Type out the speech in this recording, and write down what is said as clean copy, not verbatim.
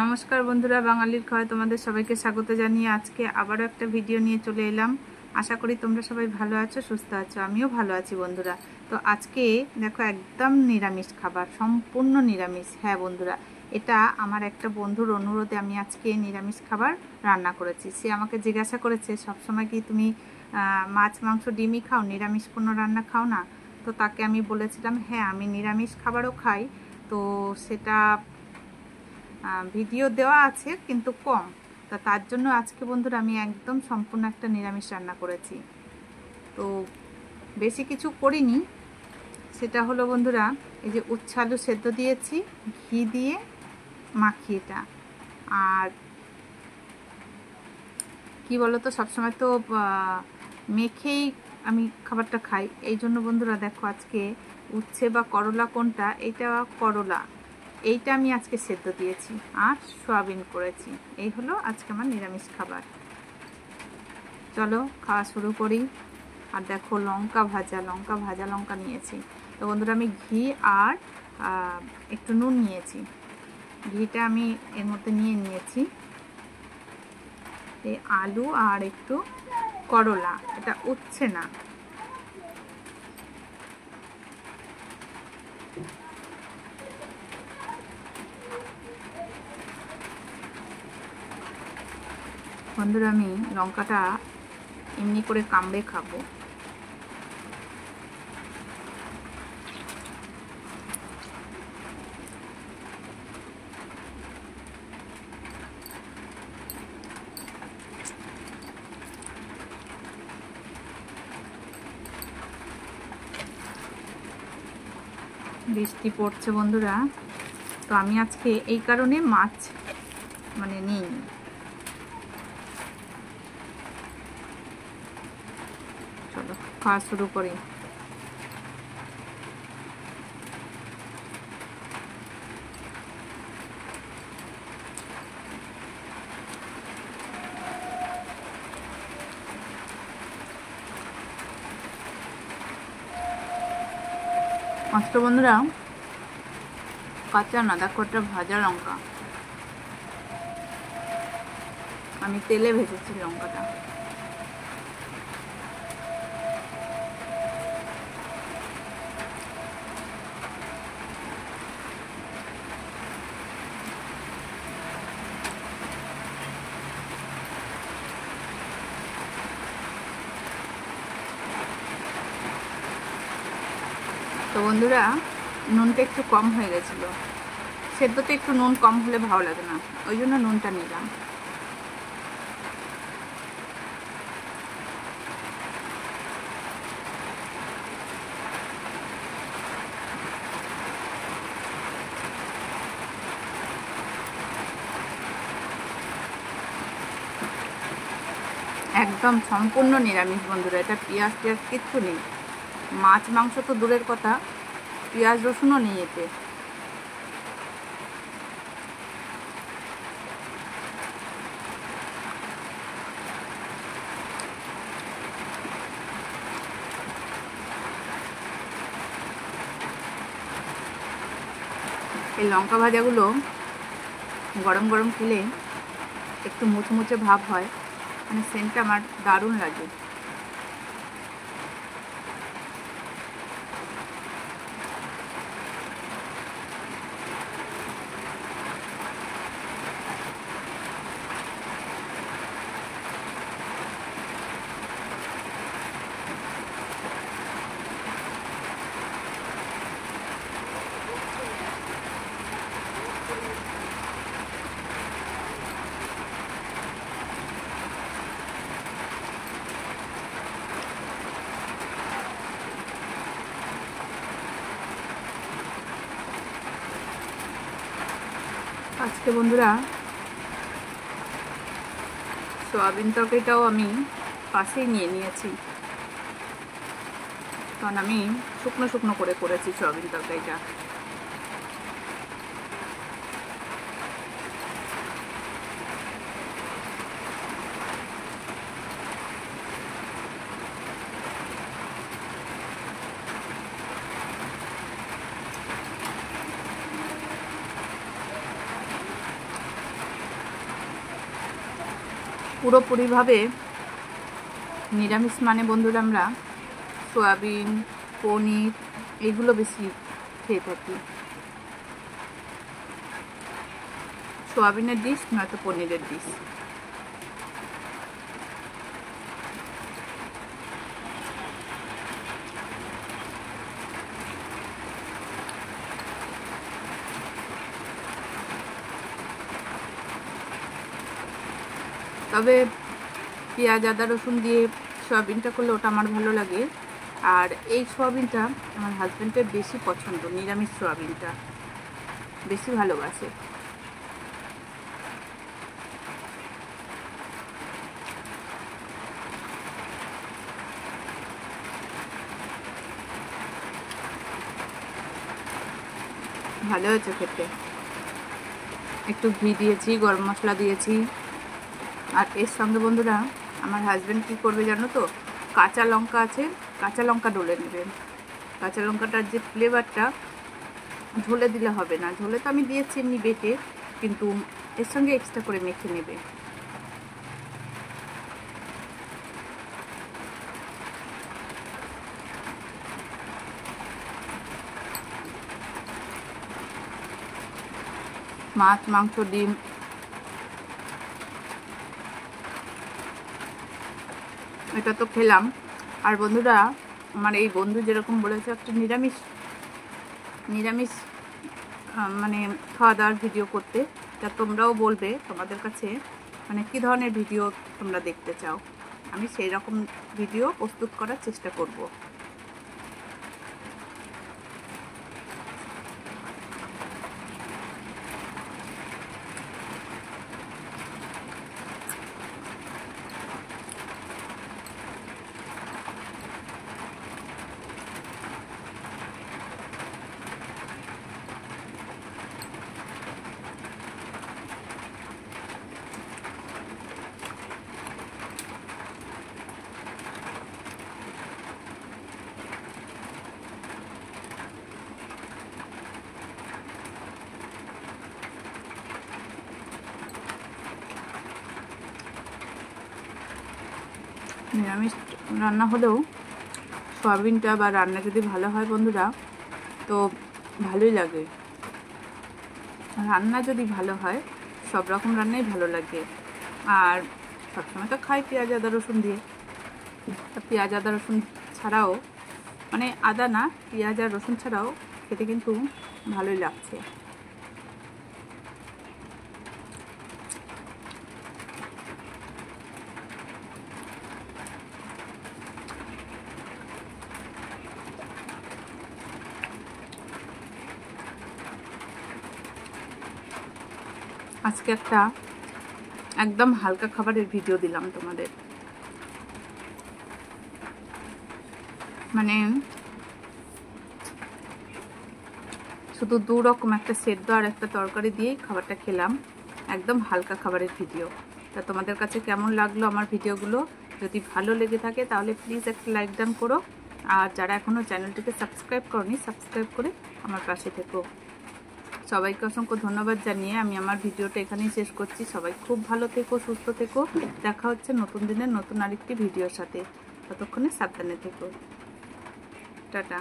নমস্কার বন্ধুরা, বাঙালির খাওয়ায় তোমাদের সবাইকে স্বাগত জানিয়ে আজকে আবারও একটা ভিডিও নিয়ে চলে এলাম। আশা করি তোমরা সবাই ভালো আছো, সুস্থ আছো। আমিও ভালো আছি বন্ধুরা। তো আজকে দেখো একদম নিরামিষ খাবার, সম্পূর্ণ নিরামিষ। হ্যাঁ বন্ধুরা, এটা আমার একটা বন্ধুর অনুরোধে আমি আজকে নিরামিষ খাবার রান্না করেছি। সে আমাকে জিজ্ঞাসা করেছে, সবসময় কি তুমি মাছ মাংস ডিমই খাও, নিরামিষ কোনো রান্না খাও না? তো তাকে আমি বলেছিলাম হ্যাঁ, আমি নিরামিষ খাবারও খাই। তো সেটা ভিডিও দেওয়া আছে কিন্তু কম। তা তার জন্য আজকে বন্ধুরা আমি একদম সম্পূর্ণ একটা নিরামিষ রান্না করেছি। তো বেশি কিছু করিনি। সেটা হলো বন্ধুরা, এই যে উচ্ছে আলু সেদ্ধ দিয়েছি ঘি দিয়ে মাখিয়েটা। আর কি বলতো, সবসময় তো মেখেই আমি খাবারটা খাই। এই জন্য বন্ধুরা দেখো, আজকে উচ্ছে বা করলা কোনটা, এটা করলা, এইটা আমি আজকে সেদ্ধ দিয়েছি আর সয়াবিন করেছি। এই হলো আজকে আমার নিরামিষ খাবার। চলো খাওয়া শুরু করি। আর দেখো লঙ্কা ভাজা লঙ্কা নিয়েছি। তো বন্ধুরা আমি ঘি আর একটু নুন নিয়েছি। ঘিটা আমি এর মধ্যে নিয়েছি। এই আলু আর একটু করলা, এটা উচ্ছে না। বন্ধুরা আমি লঙ্কাটা এমনি করে কামড়ে খাবো। বৃষ্টি পড়ছে বন্ধুরা, তো আমি আজকে এই কারণে মাছ নিই। চলো খাওয়া শুরু করি। মাছটা বন্ধুরা কাঁচা না, দেখো একটা ভাজা লঙ্কা, আমি তেলে ভেজেছি লঙ্কাটা। তো বন্ধুরা নুনটা একটু কম হয়ে গেছিলো, সেদ্ধতে একটু নুন কম হলে ভালো লাগে না, ওই জন্য নুনটা নিলাম। একদম সম্পূর্ণ নিরামিষ বন্ধুরা, এটা পেঁয়াজ কিচ্ছু নেই। মাছ মাংস তো দূরের কথা, পেঁয়াজ রসুনও নেই এতে। এই লঙ্কা ভাজাগুলো গরম গরম খেলে একটু মুচমুচে ভাব হয়, সেন্টটা আমার দারুণ লাগে। আজকে বন্ধুরা সয়াবিন তরকারিটাও আমি পাশেই নিয়েছি, কারণ আমি শুকনো শুকনো করে করেছি সয়াবিন তরকারিটা। পুরোপুরিভাবে নিরামিষ মানে বন্ধুরা আমরা সয়াবিন, পনির এগুলো বেশি খেয়ে থাকি। সয়াবিনের ডিশ নয়তো পনিরের ডিশ। তবে পেঁয়াজ আদা রসুন দিয়ে সয়াবিনটা করলে ওটা আমার ভালো লাগে। আর এই সয়াবিনটা আমার হাজব্যান্ডের বেশি পছন্দ, নিরামিষ সয়াবিনটা বেশি ভালোবাসে। ভালো হয়েছে খেতে। একটু ঘি দিয়েছি, গরম মশলা দিয়েছি। আর এর সঙ্গে বন্ধুরা আমার হাজব্যান্ড কী করবে জানো তো, কাঁচা লঙ্কা আছে, কাঁচা লঙ্কা ডলে নেবেন। কাঁচা লঙ্কাটার যে ফ্লেভারটা ঝোলে দিলে হবে না, ঝোলে তো আমি দিয়েছি এমনি বেটে, কিন্তু এর সঙ্গে এক্সট্রা করে মেখে নেবে। মাছ, মাংস, ডিম এটা তো খেলাম। আর বন্ধুরা আমার এই বন্ধু যেরকম বলেছে একটা নিরামিষ মানে খাওয়া দাওয়ার ভিডিও করতে, তা তোমরাও বলবে তোমাদের কাছে মানে কী ধরনের ভিডিও তোমরা দেখতে চাও, আমি সেই রকম ভিডিও প্রস্তুত করার চেষ্টা করব। নিরামিষ রান্না হলেও সয়াবিনটা বা রান্না যদি ভালো হয় বন্ধুরা তো ভালোই লাগে। রান্না যদি ভালো হয় সব রকম রান্নাই ভালো লাগে। আর সবসময় তো খাই পেঁয়াজ আদা রসুন দিয়ে, পেঁয়াজ আদা রসুন ছাড়াও মানে আদা না, পেঁয়াজ আর রসুন ছাড়াও খেতে কিন্তু ভালোই লাগছে। আজকে একটা একদম হালকা খাবারের ভিডিও দিলাম তোমাদের, মানে শুধু দু রকম একটা সেদ্ধ আর একটা তরকারি দিয়েই খাবারটা খেলাম, একদম হালকা খাবারের ভিডিও। তা তোমাদের কাছে কেমন লাগলো আমার ভিডিওগুলো? যদি ভালো লেগে থাকে তাহলে প্লিজ একটা লাইক ডান করো। আর যারা এখনও চ্যানেলটিকে সাবস্ক্রাইব করনি সাবস্ক্রাইব করে আমার পাশে থেকো। সবাইকে অসংখ্য ধন্যবাদ জানিয়ে আমি আমার ভিডিওটা এখানেই শেষ করছি। সবাই খুব ভালো থেকো, সুস্থ থেকো। দেখা হচ্ছে নতুন দিনের নতুন আরেকটি ভিডিওর সাথে। ততক্ষণে সাবধানে থেকো। টাটা।